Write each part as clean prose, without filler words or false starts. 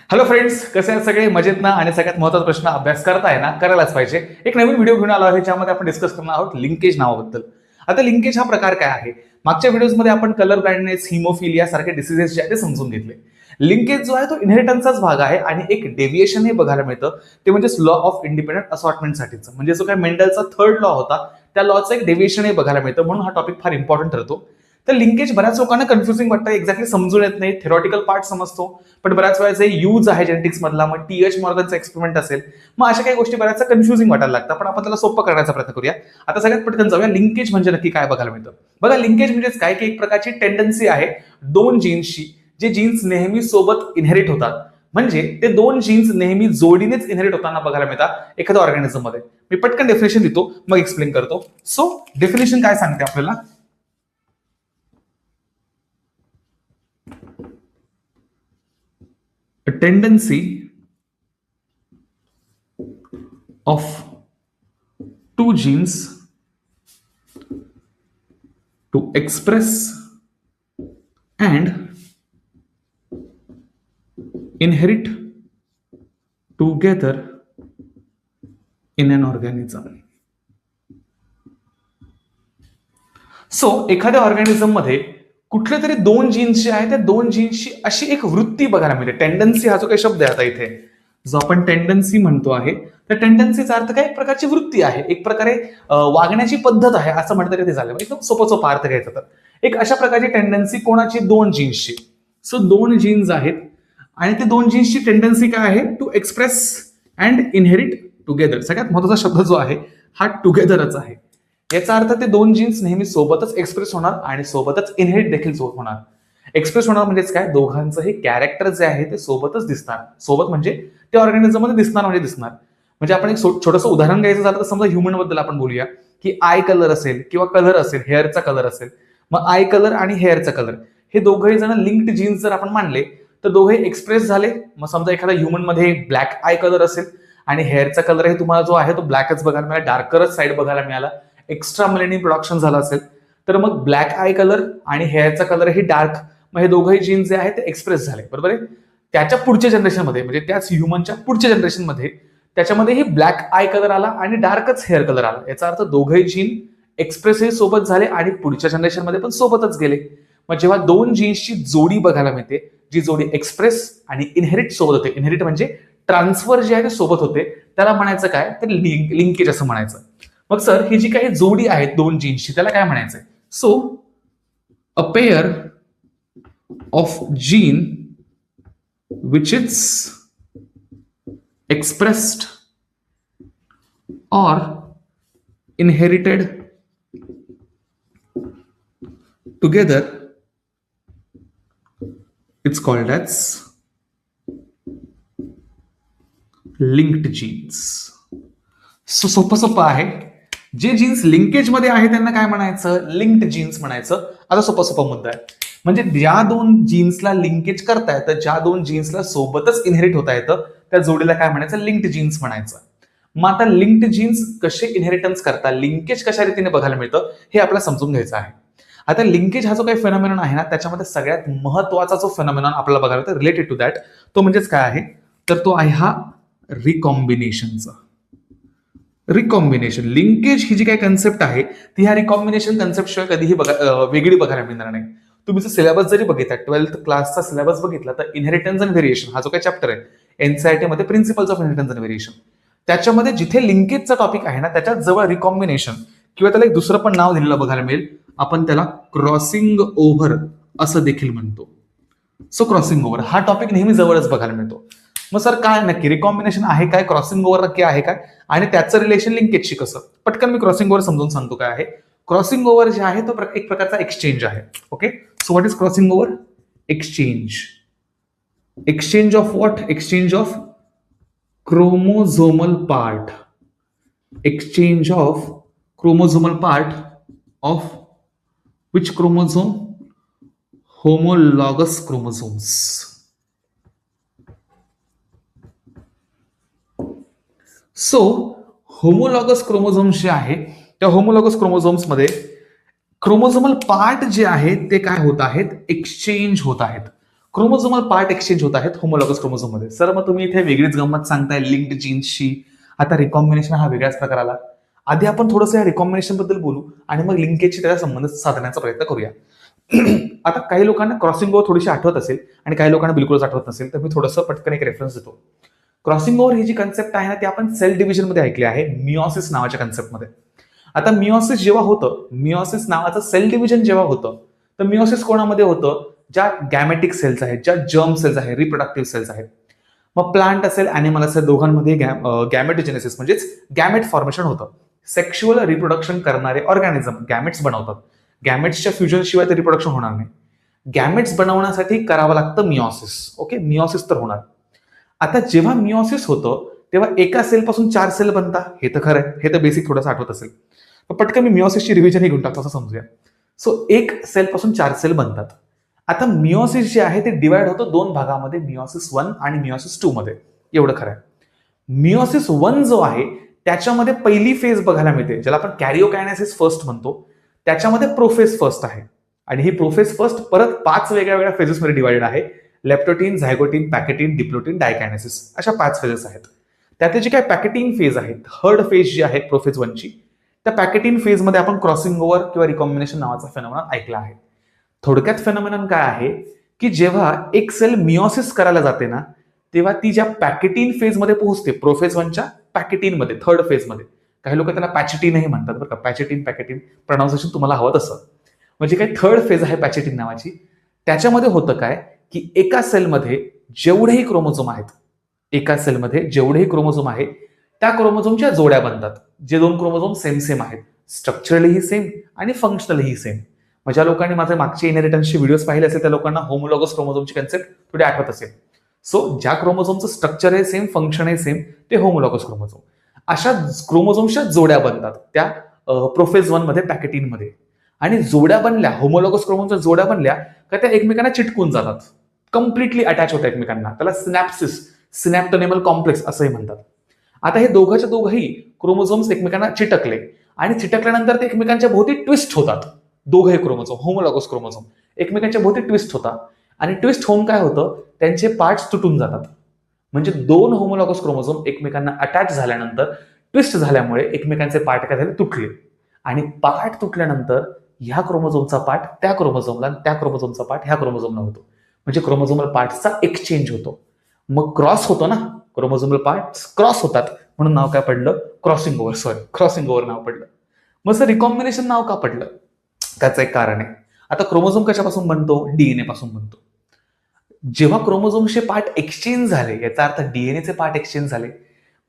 Hello friends, कसे आहेत सगळे? मजेत ना? आणि सगळ्यात महत्त्वाचा प्रश्न, अभ्यास करताय ना? करायलाच पाहिजे. एक नवीन व्हिडिओ घेऊन आलो आहे, ज्यामध्ये आपण डिस्कस करणार आहोत लिंकेज नावाबद्दल. आता लिंकेज हा प्रकार काय आहे? मागच्या व्हिडिओजमध्ये आपण कलर ब्लाइंडनेस, हिमोफिलिया सारखे डिसीजेस जे आहेत ते समजून घेतले. लिंकेज जो आहे तो इनहेरिटन्सचाच भाग आहे आणि एक डेव्हिएशन हे बघायला मिळतं, ते म्हणजे लॉ ऑफ इंडिपेंडंट असॉर्टमेंटसाठीचं. म्हणजे जो काय मेंडलचा थर्ड लॉ होता, त्या लॉचं एक डेव्हिएशन हे बघायला मिळतं, म्हणून हा टॉपिक फार इम्पॉर्टंट ठरतो. तर लिंकेज बऱ्याच लोकांना कन्फ्युजिंग वाटतं, एक्झॅक्टली समजून येत नाही. थेरॉटिकल पार्ट समजतो, पण बऱ्याच वेळा जे यूज आहे जेनेटिक्स मधला, मग टीएच मॉर्गनचा एक्सपेरिमेंट असेल, मग अशा काही गोष्टी बऱ्याचशा कन्फ्युजिंग वाटायला लागतात. पण आपण त्याला सोपं करण्याचा प्रयत्न करूया. आता सगळ्यात पटकन जाऊया, लिंकेज म्हणजे नक्की काय बघायला मिळतं. बघा, लिंकेज म्हणजेच काय की एक प्रकारची टेंडन्सी आहे दोन जीन्सची, जे जीन्स नेहमी सोबत इनहेरिट होतात. म्हणजे ते दोन जीन्स नेहमी जोडीनेच इनहेरिट होताना बघायला मिळतात एखाद्या ऑर्गॅनिझम मध्ये. मी पटकन डेफिनेशन देतो, मग एक्सप्लेन करतो. सो डेफिनेशन काय सांगते आपल्याला? A tendency of two genes to express and inherit together in an organism. So एखाद्या ऑर्गॅनिझम मध्ये कुठल्या तरी दोन जीन्स जे आहे त्या दोन जीन्सची अशी एक वृत्ती बघायला मिळते. टेंडन्सी हा जो काही शब्द आहे आता इथे, जो आपण टेंडन्सी म्हणतो आहे, त्या टेंडन्सीचा अर्थ काय? एक प्रकारची वृत्ती आहे, एक प्रकारे वागण्याची पद्धत आहे, असं म्हणता तरी ते झालं. एकदम सोपा अर्थ घ्यायचा तर एक अशा प्रकारची टेंडन्सी कोणाची? दोन जीन्सची. सो दोन जीन्स आहेत आणि ते दोन जीन्सची टेंडन्सी काय आहे? To express and inherit together. सगळ्यात महत्वाचा शब्द जो आहे हा टुगेदरच आहे. याचा अर्थ ते दोन जीन्स नेहमी सोबतच एक्सप्रेस होणार आणि सोबतच इनहेरिट देखील होणार. एक्सप्रेस होणार म्हणजेच काय? दोघांचंही कॅरेक्टर जे आहे ते सोबतच दिसणार. सोबत म्हणजे ते ऑर्गॅनिझम मध्ये दिसणार म्हणजे दिसणार. म्हणजे आपण एक छोटंसं उदाहरण घ्यायचं झालं तर समजा ह्युमन बद्दल आपण बोलूया की आय कलर असेल किंवा कलर असेल, हेअरचा कलर असेल, मग आय कलर आणि हेअरचा कलर हे दोघंही जण लिंक्ड जीन्स जर आपण मानले तर दोघे एक्सप्रेस झाले. मग समजा एखाद्या ह्युमन मध्ये ब्लॅक आय कलर असेल आणि हेअरचा कलर हे तुम्हाला जो आहे तो ब्लॅकच बघायला मिळाला, डार्करच साईड बघायला मिळाला, एक्स्ट्रा मेलॅनिन प्रोडक्शन झालं असेल, तर मग ब्लॅक आय कलर आणि हेअरचा कलर ही डार्क, मग हे दोघंही जीन्स जे आहेत ते एक्सप्रेस झाले. बरोबर आहे. त्याच्या पुढच्या जनरेशनमध्ये म्हणजे त्याच ह्युमनच्या पुढच्या जनरेशनमध्ये त्याच्यामध्येही ब्लॅक आय कलर आला आणि डार्कच हेअर कलर आला. याचा अर्थ दोघंही जीन एक्सप्रेस हे सोबत झाले आणि पुढच्या जनरेशनमध्ये पण सोबतच गेले. मग जेव्हा दोन जीन्सची जोडी बघायला मिळते, जी जोडी एक्सप्रेस आणि इनहेरिट सोबत होते, इनहेरिट म्हणजे ट्रान्सफर जे आहे ते सोबत होते, त्याला म्हणायचं काय? तर लिंकेज असं म्हणायचं. मग सर ही जी काही जोडी आहे दोन जीन्सची त्याला काय म्हणायचंय? So a pair of gene which is expressed or inherited together, it's called as linked genes. So सोपं आहे. जे जीन्स लिंकेज मध्ये आहे त्यांना काय म्हणायचं? लिंक्ड जीन्स म्हणायचं. आता सोपा मुद्दा आहे. म्हणजे ज्या दोन जीन्सला लिंकेज करता येतं, ज्या दोन जीन्सला सोबतच इनहेरिट होता येतं, त्या जोडीला काय म्हणायचं? लिंक्ड जीन्स म्हणायचं. मग आता लिंक्ड जीन्स कसे इनहेरिटन्स करतात, लिंकेज कशा रीतीने बघायला मिळतं, हे आपल्याला समजून घ्यायचं आहे. आता लिंकेज हा जो काही फेनॉमेनॉन आहे ना, त्याच्यामध्ये सगळ्यात महत्वाचा जो फेनॉमेनॉन आपल्याला बघायला मिळतो रिलेटेड टू दॅट, तो म्हणजेच काय आहे? तर तो आहे हा रिकॉम्बिनेशनचा. रिकॉम्बिनेशन, लिंकेज ही जी काही कन्सेप्ट आहे ती ह्या रिकॉम्बिनेशन कन्सेप्ट शिवाय कधीही वेगळी बघायला मिळणार नाही. तुम्ही जर सिलेबस जरी बघितला, 12th क्लासचा सिलेबस बघितला, तर इनहेरिटन्स अँड व्हेरिएशन हा जो काही चॅप्टर आहे एनसीईआरटी मध्ये, principles of inheritance and variation, त्याच्यामध्ये जिथे लिंकेजचा टॉपिक आहे ना त्याच्यात जवळ रिकॉम्बिनेशन किंवा त्याला एक दुसरं पण नाव दिलेलं बघायला मिळेल. आपण त्याला क्रॉसिंग ओव्हर असं देखील म्हणतो. सो क्रॉसिंग ओव्हर हा टॉपिक नेहमी जवळच बघायला मिळतो. मग सर काय नक्की रिकॉम्बिनेशन आहे काय? क्रॉसिंग ओव्हर नक्की आहे काय? आणि त्याचं रिलेशन लिंकेजशी कसं? पटकन मी क्रॉसिंग ओव्हर समजून सांगतो काय आहे. क्रॉसिंग ओव्हर जे आहे तो एक प्रकारचा एक्सचेंज आहे. Okay, so what is crossing over? Exchange. Exchange of what? Exchange of chromosomal part. Exchange of chromosomal part of which chromosome? Homologous chromosomes. So homologous chromosomes जे आहे त्या होमोलॉगस क्रोमोझोम्स मध्ये क्रोमोझोमल पार्ट जे आहेत ते काय होत आहेत, एक्सचेंज होत आहेत. क्रोमोझोमल पार्ट एक्सचेंज होत आहेत होमोलॉगस क्रोमोझोम मध्ये. सर मग तुम्ही इथे वेगळीच गंमत सांगताय लिंक्ड जीन्सची. आता रिकॉम्बिनेशन हा वेगळाच प्रकार आला. आधी आपण थोडंसं या रिकॉम्बिनेशन बद्दल बोलू आणि मग लिंकेजची त्याचा संबंध साधण्याचा प्रयत्न करूया. आता काही लोकांना क्रॉसिंग ओव्हर थोडीशी आठवत असेल आणि काही लोकांना बिलकुलच आठवत नसेल, तर मी थोडंसं पटकन एक रेफरन्स देतो. क्रॉसिंग ओव्हर ही जी कन्सेप्ट आहे ना, ती आपण सेल डिव्हिजन मध्ये ऐकली आहे, मिओसिस नावाच्या कन्सेप्टमध्ये. आता मिओसिस जेव्हा होतं, मिओसिस नावाचं सेल डिव्हिजन जेव्हा होतं, तर मिओसिस कोणामध्ये होतं, ज्या गॅमेटिक सेल्स आहेत, ज्या जर्म सेल्स आहेत, रिप्रोडक्टिव्ह सेल्स आहेत. मग प्लांट असेल, अॅनिमल असेल, दोघांमध्ये गॅमेटोजेनेसिस म्हणजेच गॅमेट फॉर्मेशन होतं. सेक्शुअल रिप्रोडक्शन करणारे ऑर्गॅनिझम गॅमेट्स बनवतात. गॅमेट्सच्या फ्युजन शिवाय ते रिप्रोडक्शन होणार नाही. गॅमेट्स बनवण्यासाठी करावं लागतं मिओसिस. ओके, मिओसिस तर होणार. आता जेव्हा मिओसिस होतं तेव्हा एका सेलपासून 4 सेल बनतात. हे तर खरं आहे, हे तर बेसिक थोडंसं आठवत असेल. पटकन मी मिओसिसची रिव्हिजन घेऊन टाकतो असं समजूया. सो एक सेलपासून 4 सेल बनतात. आता मिओसिस जे आहे ते डिवाइड होतं 2 भागामध्ये, मिओसिस 1 आणि मिओसिस 2 मध्ये. एवढं खरं आहे. मिओसिस 1 जो आहे त्याच्यामध्ये पहिली फेज बघायला मिळते, ज्याला आपण कॅरिओकायनेसिस फर्स्ट म्हणतो. त्याच्यामध्ये प्रोफेज फर्स्ट आहे आणि ही प्रोफेज फर्स्ट परत 5 वेगळ्या वेगळ्या फेजेसमध्ये डिवाइडेड आहे. लेप्टोटीन, झायगोटीन, पॅकेटीन, डिप्लोटीन, डायकायनेसिस अशा 5 फेजेस आहेत. त्यातली जी काय पॅकेटीन फेज आहे, थर्ड फेज जी आहे प्रोफेज 1 ची, त्या पॅकेटीन फेजमध्ये आपण क्रॉसिंग ओव्हर किंवा रिकॉम्बिनेशन नावाचा फेनॉमेनॉन ऐकला आहे. थोडक्यात फेनॉमेनॉन काय आहे की जेव्हा एक सेल मिओसिस करायला जाते ना, तेव्हा ती ज्या पॅकेटीन फेजमध्ये पोहोचते, प्रोफेज 1 च्या पॅकेटीन मध्ये, थर्ड फेजमध्ये. काही लोक त्याला पॅचेटीनही म्हणतात बरं का, पॅचेटीन पॅकेटीन प्रोनाउन्सिएशन तुम्हाला हवं तसं. म्हणजे काही थर्ड फेज आहे पॅचेटीन नावाची. त्याच्यामध्ये होतं काय की एका सेलमध्ये जेवढेही क्रोमोझोम आहेत, एका सेलमध्ये जेवढेही क्रोमोझोम आहे त्या क्रोमोझोमच्या जोड्या बनतात. जे 2 क्रोमोझोम सेम सेम आहेत, स्ट्रक्चरलीही सेम आणि फंक्शनलीही सेम. ज्या लोकांनी माझे मागचे इनहेरिटन्सचे व्हिडिओज पाहिले असेल त्या लोकांना होमोलॉगस क्रोमोझोमची कन्सेप्ट थोडी आठवत असेल. सो ज्या क्रोमोझोमचं स्ट्रक्चर आहे सेम, फंक्शन आहे सेम, ते होमोलॉगस क्रोमोझोम. अशा क्रोमोझोमच्या जोड्या बनतात त्या प्रोफेज 1 मध्ये, पॅकेटीन मध्ये. आणि जोड्या बनल्या, होमोलॉगस क्रोमोझोमच्या जोड्या बनल्या का त्या एकमेकांना चिटकून जातात, कम्प्लिटली अटॅच होतात एकमेकांना. त्याला सिनॅप्सिस, सिनॅप्टोनेमल कॉम्प्लेक्स असंही म्हणतात. आता हे दोघंही क्रोमोझोम्स एकमेकांना चिटकले आणि चिटकल्यानंतर ते एकमेकांच्या भोवती ट्विस्ट होतात. दोघंही क्रोमोझोम, होमोलॉगस क्रोमोझोम एकमेकांच्या भोवती ट्विस्ट होतात आणि ट्विस्ट होऊन काय होतं, त्यांचे पार्ट्स तुटून जातात. म्हणजे 2 होमोलॉगस क्रोमोझोम एकमेकांना अटॅच झाल्यानंतर ट्विस्ट झाल्यामुळे एकमेकांचे पार्ट काय झाले, तुटले. आणि पार्ट तुटल्यानंतर ह्या क्रोमोझोमचा पार्ट त्या क्रोमोझोमला, त्या क्रोमोझोमचा पार्ट ह्या क्रोमोझोमला होतो. म्हणजे क्रोमोझोमल पार्टचा एक्सचेंज होतो. मग क्रॉस होतो ना, क्रोमोझोमल पार्ट्स क्रॉस होतात, म्हणून नाव काय पडलं, क्रॉसिंग ओव्हर. क्रॉसिंग ओव्हर नाव पडलं. मग सर रिकॉम्बिनेशन नाव का पडलं, त्याचं एक कारण आहे. आता क्रोमोझोम कशापासून बनतो, डीएनए पासून बनतो. जेव्हा क्रोमोझोमचे पार्ट एक्सचेंज झाले, याचा अर्थ डीएनएचे पार्ट एक्सचेंज झाले,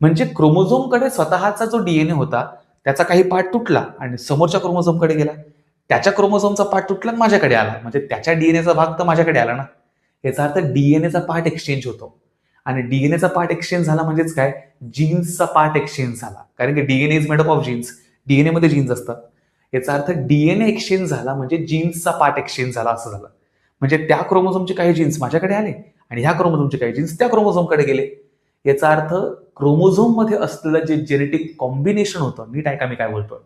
म्हणजे क्रोमोझोमकडे स्वतःचा जो डीएनए होता त्याचा काही पार्ट तुटला आणि समोरच्या क्रोमोझोमकडे गेला. त्याच्या क्रोमोझोमचा पार्ट तुटला आणि माझ्याकडे आला, म्हणजे त्याच्या डीएनएचा भाग तर माझ्याकडे आला ना. याचा अर्थ डीएनएचा पार्ट एक्सचेंज होतो. आणि डीएनएचा पार्ट एक्सचेंज झाला म्हणजेच काय, जीन्सचा पार्ट एक्सचेंज झाला. कारण की DNA is made up of genes, DNA मध्ये जीन्स असतात. याचा अर्थ डीएनए एक्सचेंज झाला म्हणजे जीन्सचा पार्ट एक्सचेंज झाला असं झालं. म्हणजे त्या क्रोमोझोमचे काही जीन्स माझ्याकडे आले आणि ह्या क्रोमोझोमचे काही जीन्स त्या क्रोमोझोमकडे गेले. याचा अर्थ क्रोमोझोम मध्ये असलेलं जे जेनेटिक कॉम्बिनेशन होतं, नीट ऐका मी काय बोलतोय,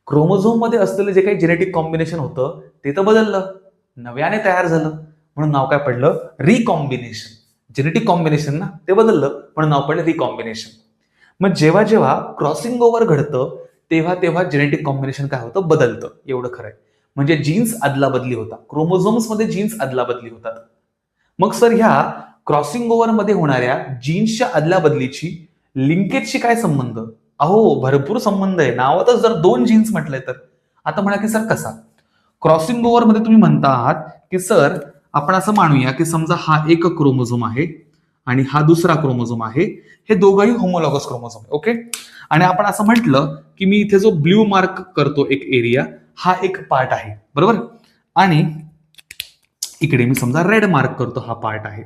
क्रोमोझोम मध्ये असलेलं जे काही जेनेटिक कॉम्बिनेशन होतं ते तर बदललं, नव्याने तयार झालं, म्हणून नाव काय पडलं, रिकॉम्बिनेशन. जेनेटिक कॉम्बिनेशन ना, ते बदललं म्हणून नाव पडलं रिकॉम्बिनेशन. मग जेव्हा जेव्हा क्रॉसिंग ओव्हर घडतं तेव्हा तेव्हा जेनेटिक कॉम्बिनेशन काय होतं, बदलतं. एवढं खरं आहे. म्हणजे जीन्स अदला बदली होता, क्रोमोझोम्स मध्ये जीन्स अदला बदली होतात. मग सर ह्या क्रॉसिंग ओव्हर मध्ये होणाऱ्या जीन्सच्या अदला बदलीची लिंकेजशी काय संबंध? अहो भरपूर संबंध आहे. नावातच जर 2 जीन्स म्हटलंय तर. आता म्हणा की सर कसा, क्रॉसिंग ओव्हर मध्ये तुम्ही म्हणता आहात की सर आपण असं मानूया की समजा हा एक क्रोमोझोम आहे आणि हा दुसरा क्रोमोझोम आहे, हे दोघंही होमोलॉगस क्रोमोझोम आहे. ओके, आणि आपण असं म्हटलं की मी इथे जो ब्ल्यू मार्क करतो एक एरिया, हा एक पार्ट आहे बरोबर, आणि इकडे मी समजा रेड मार्क करतो, हा पार्ट आहे.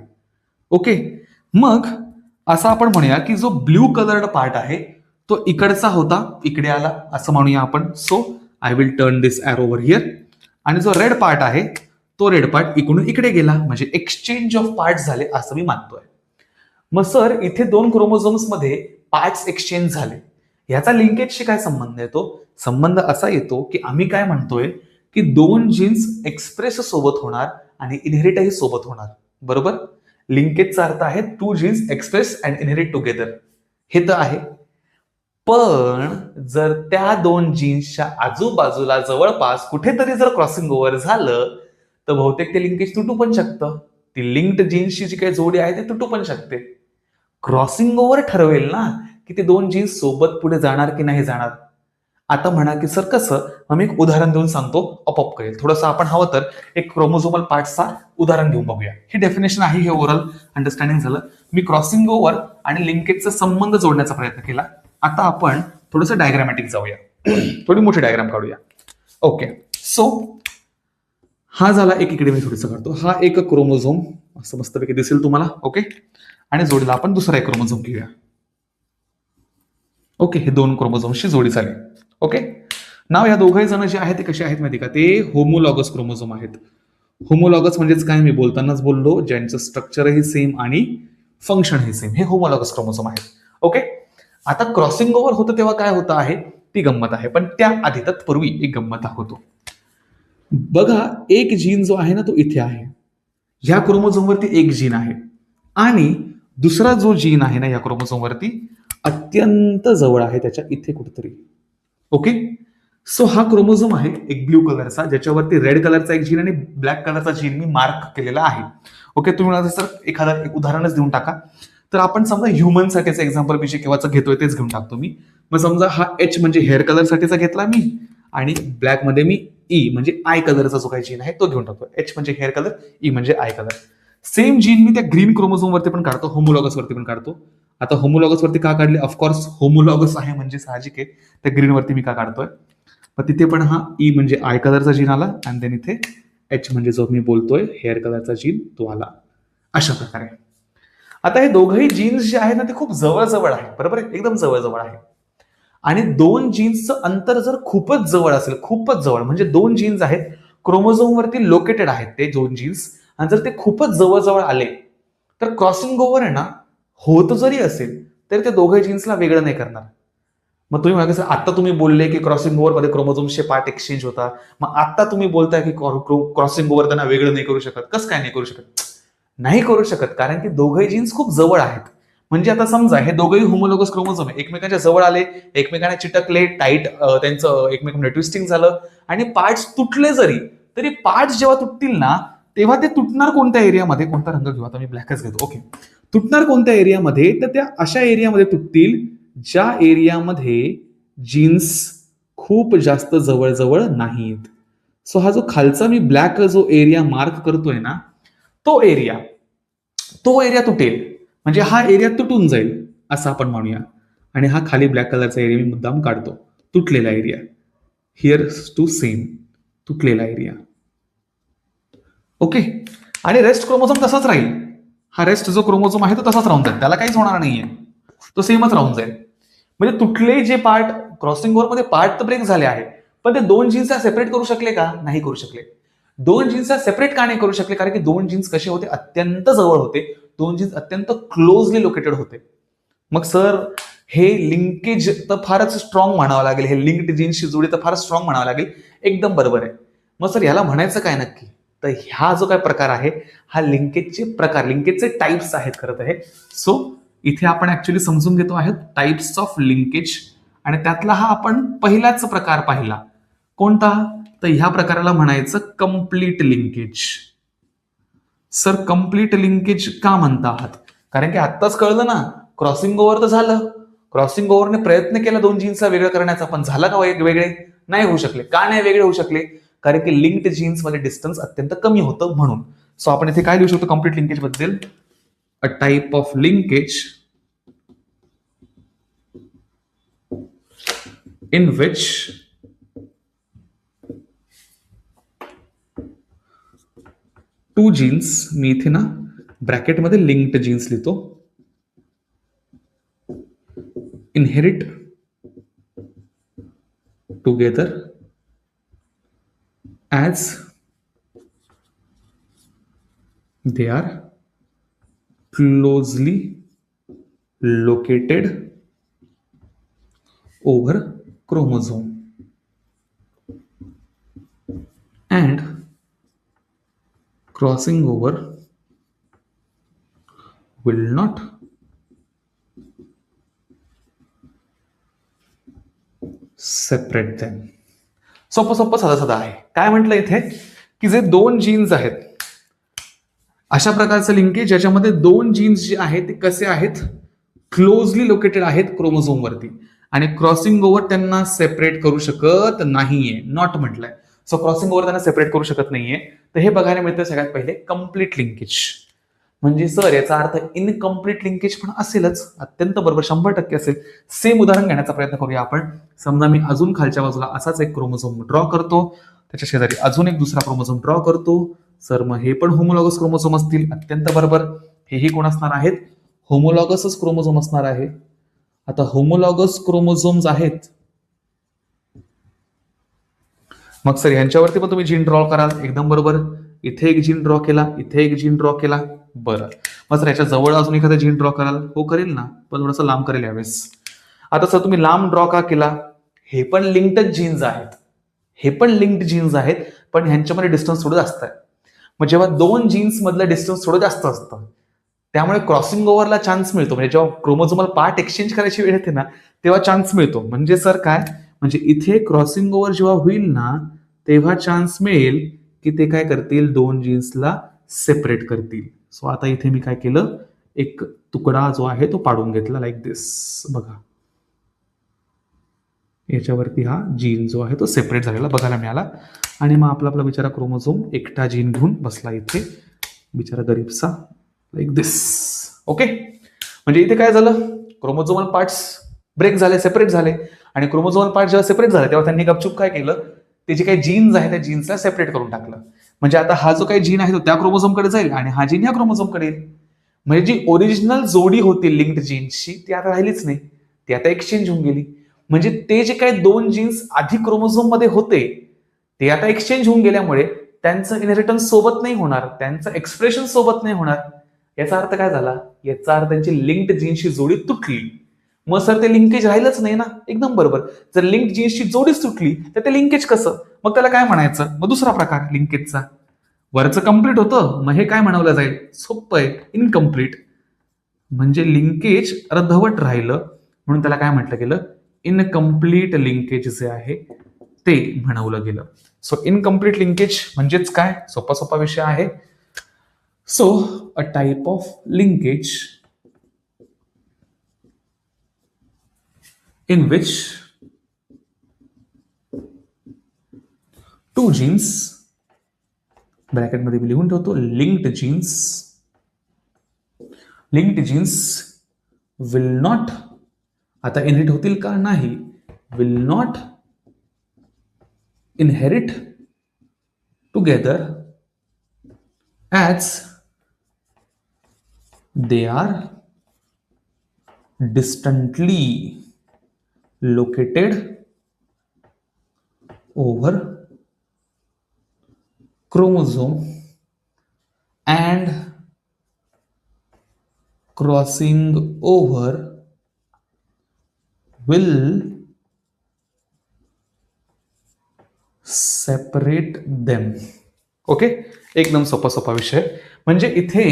ओके, मग असं आपण म्हणूया की जो ब्ल्यू कलर्ड पार्ट आहे तो इकडचा होता, इकडे आला असं म्हणूया आपण. So I will turn this arrow over here. आणि जो रेड पार्ट आहे तो रेड पार्ट इकडून इकडे गेला, म्हणजे एक्सचेंज ऑफ पार्ट झाले असं मी मानतोय. मग सर इथे 2 क्रोमोझोम्स मध्ये पार्ट्स एक्सचेंज झाले, ह्याचा लिंकेजशी काय संबंध येतो? संबंध असा येतो की आम्ही काय म्हणतोय की दोन जीन्स एक्सप्रेस सोबत होणार आणि इनहेरिटही सोबत होणार. बरोबर. लिंकेजचा अर्थ आहे two genes express and inherit together. हे तर आहे. पण जर त्या दोन जीन्सच्या आजूबाजूला जवळपास कुठेतरी जर क्रॉसिंग ओव्हर झालं तर बहुतेक ते लिंकेज तुटू पण शकतं. ती लिंक्ड जीन्सची जी काही जोडी आहे ते तुटू पण शकते. क्रॉसिंग ओव्हर ठरवेल ना की ते दोन जीन्स सोबत पुढे जाणार की नाही जाणार. आता म्हणा की सर कसं, मग मी एक उदाहरण देऊन सांगतो, अपोप कळेल. थोडंसं आपण हवं तर एक क्रोमोझोमल पार्टचा उदाहरण घेऊन बघूया. ही डेफिनेशन आहे, हे ओव्हरऑल अंडरस्टँडिंग झालं. मी क्रॉसिंग ओव्हर आणि लिंकेजचा संबंध जोडण्याचा प्रयत्न केला. आता आपण थोडंसं डायग्रामॅटिक जाऊया. थोडी मोठी डायग्राम काढूया. ओके, सो हा झाला एक, इकडे मी थोडंसं काढतो. हा एक क्रोमोझोम असं मस्तपैकी दिसेल तुम्हाला. ओके, आणि जोडीला आपण दुसरा एक क्रोमोझोम घेऊया. ओके, हे दोन क्रोमोझोमची जोडी झाली. ओके, नाव या दोघे जण जे आहेत ते कसे आहेत माहिती का, ते होमोलॉगस क्रोमोझोम आहेत. होमोलॉगस म्हणजेच काय, मी बोलतानाच बोललो, ज्यांचं स्ट्रक्चरही सेम आणि फंक्शनही सेम, हे होमोलॉगस क्रोमोझोम आहेत. ओके, आता क्रॉसिंग ओव्हर होतं तेव्हा काय होतं आहे ती गंमत आहे. पण त्या आधी तत्पूर्वी एक गंमत दाखवतो. बघा, एक जीन जो आहे ना तो इथे आहे. ह्या क्रोमोझोमवरती एक जीन आहे आणि दुसरा जो जीन आहे ना या क्रोमोझोमवरती अत्यंत जवळ आहे, त्याच्या इथे कुठेतरी. ओके, सो हा क्रोमोझोम आहे एक ब्ल्यू कलरचा, ज्याच्यावरती रेड कलरचा एक जीन आणि ब्लॅक कलरचा जीन मी मार्क केलेला आहे. ओके, तुम्ही मला सर एखादं एक उदाहरणच देऊन टाका. तर आपण समजा ह्युमनसाठीचं एक्झाम्पल मी जे केव्हाचं घेतोय तेच घेऊन टाकतो मी. मग समजा हा एच म्हणजे हेअर कलरसाठीचा घेतला मी आणि ब्लॅक मध्ये मी ई म्हणजे आय कलरचा जो काही जीन आहे तो घेऊन टाकतो. एच म्हणजे हेअर कलर, ई म्हणजे आय कलर. सेम जीन मी त्या ग्रीन क्रोमोझोम वरती पण काढतो, होमोलॉगस वरती पण काढतो. आता होमोलॉगस वरती का काढले, ऑफकोर्स होमोलॉगस आहे म्हणजे साहजिक आहे, त्या ग्रीन वरती मी का काढतोय. मग तिथे पण हा ई म्हणजे आय कलरचा जीन आला आणि देन इथे एच म्हणजे जो मी बोलतोय हेअर कलरचा जीन तो आला. अशा प्रकारे आता हे दोघंही जीन्स जे आहेत ना ते खूप जवळ आहे. बरोबर आहे, एकदम जवळ आहे. आणि दोन जीन्सचं अंतर जर खूपच जवळ असेल, खूपच जवळ म्हणजे दोन जीन्स आहेत क्रोमोझोम वरती लोकेटेड आहेत ते दोन जीन्स, आणि जर ते खूपच जवळ आले तर क्रॉसिंग ओव्हर आहे ना होत जरी असेल तरी ते दोघे जीन्सला वेगळं नाही करणार. मग तुम्ही मागे आता तुम्ही बोलले की क्रॉसिंग ओव्हर मध्ये क्रोमोझोमचे पार्ट एक्सचेंज होता, मग आता तुम्ही बोलताय की क्रॉसिंग ओव्हर त्यांना वेगळं नाही करू शकत. कसं काय नाही करू शकत? नाही करू शकत, कारण की दोघे जीन्स खूप जवळ आहेत. म्हणजे आता समजा हे दोघेही होमोलोगस क्रोमोझोम आहे, एकमेकांच्या जवळ आले, एकमेकांना चिटकले, टाईट त्यांचं एकमेकांना ट्विस्टिंग झालं आणि पार्ट्स तुटले जरी तरी पार्ट्स जेव्हा तुटतील ना तेव्हा ते तुटणार कोणत्या एरियामध्ये, कोणता रंग घेऊ आता मी ब्लॅकच घेतो. ओके, तुटणार कोणत्या एरियामध्ये, तर त्या अशा एरियामध्ये तुटतील ज्या एरियामध्ये जीन्स खूप जास्त जवळ नाहीत. सो हा जो खालचा मी ब्लॅक जो एरिया मार्क करतोय ना तो एरिया तुटेल, म्हणजे हा एरिया तुटून जाईल असं आपण म्हणूया. आणि हा खाली ब्लॅक कलरचा एरिया मी मुद्दाम काढतो, तुटलेला एरिया. हिअर टू सेम, तुटलेला एरिया. ओके, आणि रेस्ट क्रोमोझोम तसाच राहील. हा रेस्ट जो क्रोमोझोम आहे तो तसाच राहून जाईल, त्याला काहीच होणार नाहीये, तो सेमच राहून जाईल. म्हणजे तुटले जे पार्ट क्रॉसिंग ओव्हर मध्ये पार्ट तर ब्रेक झाले आहे, पण ते दोन जीन्सला सेपरेट करू शकले का? नाही करू शकले. दोन जीन्सला सेपरेट का नाही करू शकले? कारण की दोन जीन्स कसे होते, अत्यंत जवळ होते, दोन जीन्स अत्यंत क्लोजली लोकेटेड होते. मग सर हे लिंकेज तर फारच स्ट्रॉंग म्हणावं लागेल, हे लिंक्ड जीन्सची जोडी तर फारच स्ट्रॉंग म्हणावं लागेल. एकदम बरोबर आहे. मग सर याला म्हणायचं काय नक्की, तर हा जो काय प्रकार आहे हा लिंकेजचे प्रकार, लिंकेजचे टाइप्स आहेत खरं तर हे. सो इथे आपण ऍक्च्युली समजून घेतो आहोत टाइप्स ऑफ लिंकेज, आणि त्यातला हा आपण पहिलाच प्रकार पाहिला. कोणता? तर ह्या प्रकाराला म्हणायचं complete linkage. Sir complete linkage का म्हणता आहात? कारण की आत्ताच कळलं ना, क्रॉसिंग ओव्हर तर झालं, क्रॉसिंग ओव्हरने प्रयत्न केला दोन जीन्सला वेगळं करण्याचा, पण झालं का वेगळे? नाही होऊ शकले. का नाही वेगळे होऊ शकले? कारण की लिंक्ड जीन्स मध्ये डिस्टन्स अत्यंत कमी होतं म्हणून. सो आपण इथे काय लिहू शकतो कम्प्लीट लिंकेज बद्दल? A type of linkage in which two genes, मी इथे ना ब्रॅकेटमध्ये लिंक्ड जीन्स लिहितो, inherit together as they are closely located over chromosome. And crossing over will not separate them. सोपं सोपं साधा साधा आहे. काय म्हटलं इथे की जे दोन जीन्स आहेत, अशा प्रकारचं लिंकेज ज्याच्यामध्ये दोन जीन्स जे आहेत ते कसे आहेत, क्लोजली लोकेटेड आहेत क्रोमोझोमवरती, आणि क्रॉसिंग ओव्हर त्यांना सेपरेट करू शकत नाहीये. नॉट म्हटलंय. सो क्रॉसिंग ओव्हर त्यांना सेपरेट करू शकत नाहीये. तर हे बघायला मिळतं सगळ्यात पहिले कम्प्लीट लिंकेज. म्हणजे सर याचा अर्थ इनकम्प्लीट लिंकेज पण असेलच. अत्यंत बरोबर, 100% असेल. सेम उदाहरण घेण्याचा प्रयत्न करूया आपण. समजा मी अजून खालच्या बाजूला असाच एक क्रोमोझोम ड्रॉ करतो, त्याच्या शेजारी अजून एक दुसरा क्रोमोझोम ड्रॉ करतो. सर मग हे पण होमोलॉगस क्रोमोझोम असतील. अत्यंत बरोबर. हेही कोण असणार आहेत? होमोलॉगसच क्रोमोझोम असणार आहे. आता होमोलॉगस क्रोमोझोम्स आहेत, मग सर यांच्यावरती पण तुम्ही जीन ड्रॉ कराल. एकदम बरोबर. इथे एक जीन ड्रॉ केला, इथे एक जीन ड्रॉ केला. बरं, मग सर याच्या जवळ अजून एखादा जीन ड्रॉ कराल. हो करेल ना, पण थोडंसं लांब करेल यावेळेस. आता सर तुम्ही लांब ड्रॉ का केला? हे पण लिंक्ड जीन्स आहेत, हे पण लिंक्ड जीन्स आहेत, पण ह्यांच्यामध्ये डिस्टन्स थोडं जास्त आहे. मग जेव्हा दोन जीन्स मधलं डिस्टन्स थोडं जास्त असतं, त्यामुळे क्रॉसिंग ओव्हरला चान्स मिळतो. म्हणजे जेव्हा क्रोमोझोमल पार्ट एक्सचेंज करायची वेळ येते ना, तेव्हा चान्स मिळतो. म्हणजे सर काय, म्हणजे इथे क्रॉसिंग ओव्हर जेव्हा होईल ना, तेव्हा चान्स मिळेल की ते काय करतील, दोन जीन्सला सेपरेट करतील. सो आता इथे मी काय केलं, एक तुकडा जो आहे तो पाडून घेतला, लाईक दिस. बघा, याच्यावरती हा जीन जो आहे तो सेपरेट झालेला बघायला मिळाला. आणि मग आपला बिचारा क्रोमोझोम एकटा जीन घेऊन बसला इथे, बिचारा गरीबसा, लाईक दिस. ओके, म्हणजे इथे काय झालं, क्रोमोझोमल पार्ट्स ब्रेक झाले, सेपरेट झाले. आणि क्रोमोझोमल पार्ट जेव्हा सेपरेट झाले तेव्हा त्यांनी गपचूप काय केलं, ते जे काही जीन्स आहे त्या जीन्सला सेपरेट करून टाकलं. म्हणजे आता हा जो काही जीन आहे तो त्या क्रोमोझोमकडे जाईल आणि हा जीन ह्या क्रोमोझोमकडे येईल. म्हणजे जी ओरिजिनल जोडी होती लिंक्ड जीन्सची ती आता राहिलीच नाही, ती आता एक्सचेंज होऊन गेली. म्हणजे ते जे काही दोन जीन्स आधी क्रोमोझोम मध्ये होते ते आता एक्सचेंज होऊन गेल्यामुळे त्यांचं इनहेरिटन्स सोबत नाही होणार, त्यांचं एक्सप्रेशन सोबत नाही होणार. याचा अर्थ काय झाला, याचा अर्थ त्यांची लिंक्ड जीन्सची जोडी तुटली. मग सर ते लिंकेज राहिलंच नाही ना. एकदम बरोबर. जर लिंक्ड जीन्सची जोडीच तुटली तर ते लिंकेज कसं, मग त्याला काय म्हणायचं, मग दुसरा प्रकार लिंकेजचा. वरचं कम्प्लीट होतं, मग हे काय म्हणावलं जाईल, सोपं आहे, इनकम्प्लीट. म्हणजे लिंकेज अर्धवट राहिलं म्हणून त्याला काय म्हटलं गेलं, इनकम्प्लीट लिंकेज जे आहे ते म्हणवलं गेलं. सो इनकम्प्लीट लिंकेज म्हणजेच काय, सोपा सोपा विषय आहे. So a type of linkage in which two genes, bracket मध्ये मी लिहून ठेवतो, लिंक्ड जीन्स विल नॉट, आता इनहेरिट होतील का, नाही, will not inherit together as they are distantly located over chromosome and crossing over will separate them. Okay, एकदम सोपा सोपा विषय. म्हणजे इथे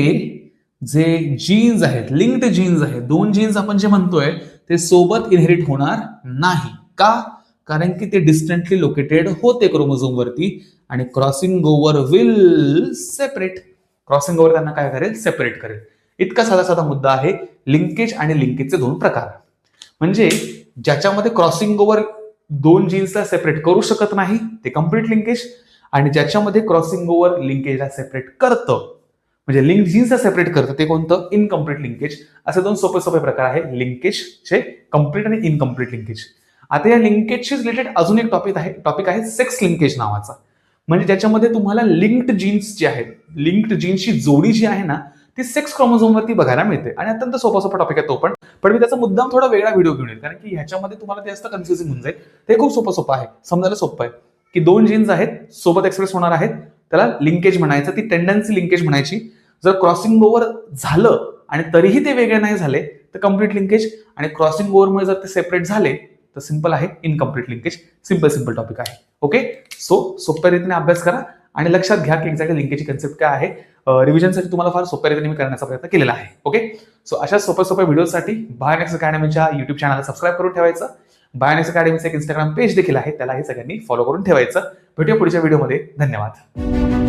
जे जीन्स आहेत, लिंक्ड जीन्स आहेत, दोन जीन्स आपण जे म्हणतोय ते सोबत इनहेरिट होणार नाही. का? कारण की ते डिस्टंटली लोकेटेड होते क्रोमोझोम वरती, आणि crossing over will separate, crossing over त्यांना काय करेल, सेपरेट करेल. इतका साधा साधा मुद्दा आहे लिंकेज आणि लिंकेजचे दोन प्रकार. म्हणजे ज्याच्यामध्ये क्रॉसिंग ओव्हर दोन जीन्सला सेपरेट करू शकत नाही ते कम्प्लीट लिंकेज, आणि ज्याच्यामध्ये क्रॉसिंग ओव्हर लिंकेजला सेपरेट करतं, म्हणजे लिंक जीन्सला सेपरेट करतं, ते कोणतं, इनकम्प्लीट लिंकेज. असे दोन सोपे सोपे प्रकार आहे लिंकेजचे, कम्प्लीट आणि इनकम्प्लीट लिंकेज. आता या लिंकेजशी रिलेटेड अजून एक टॉपिक आहे सेक्स लिंकेज नावाचा. म्हणजे ज्याच्यामध्ये तुम्हाला लिंक्ड जीन्स जे आहेत, लिंक्ड जीन्सची जोडी जी आहे ना ती सेक्स क्रोमोझोम वरती बघायला मिळते. आणि अत्यंत सोपा सोपा टॉपिक आहे तो पण मी त्याचा मुद्दाम थोडा वेगळा व्हिडिओ घेऊन येईल, कारण की ह्याच्यामध्ये तुम्हाला ते जास्त कन्फ्युजिंग होऊन जाईल. ते खूप सोपं सोपं आहे, समजायला सोपं आहे की दोन जीन्स आहेत सोबत एक्सप्रेस होणार आहेत, त्याला लिंकेज म्हणायचं, ती टेंडन्सी लिंकेज म्हणायची. जर क्रॉसिंग ओव्हर झालं आणि तरीही ते वेगळे नाही झाले तर कम्प्लीट लिंकेज, आणि क्रॉसिंग ओव्हरमुळे जर ते सेपरेट झाले तर सिंपल आहे इनकम्प्लीट लिंकेज. सिंपल टॉपिक आहे. ओके, सो सोप्या रीतीने अभ्यास करा आणि लक्षात घ्या की एक्झॅक्टली लिंकेजची कन्सेप्ट काय आहे. रिव्हिजनसाठी तुम्हाला फार सोप्या रीतीने मी करण्याचा प्रयत्न केलेला आहे. ओके, सो अशा सोप्या व्हिडिओसाठी बायोनेक्स अकॅडमीच्या युट्यूब चॅनलला सबस्क्राईब करून ठेवायचं. बायोनेक्स अकॅडमीचं एक इंस्टाग्राम पेज देखील आहे, त्यालाही सगळ्यांनी फॉलो करून ठेवायचं. भेटूया पुढच्या व्हिडिओमध्ये. धन्यवाद.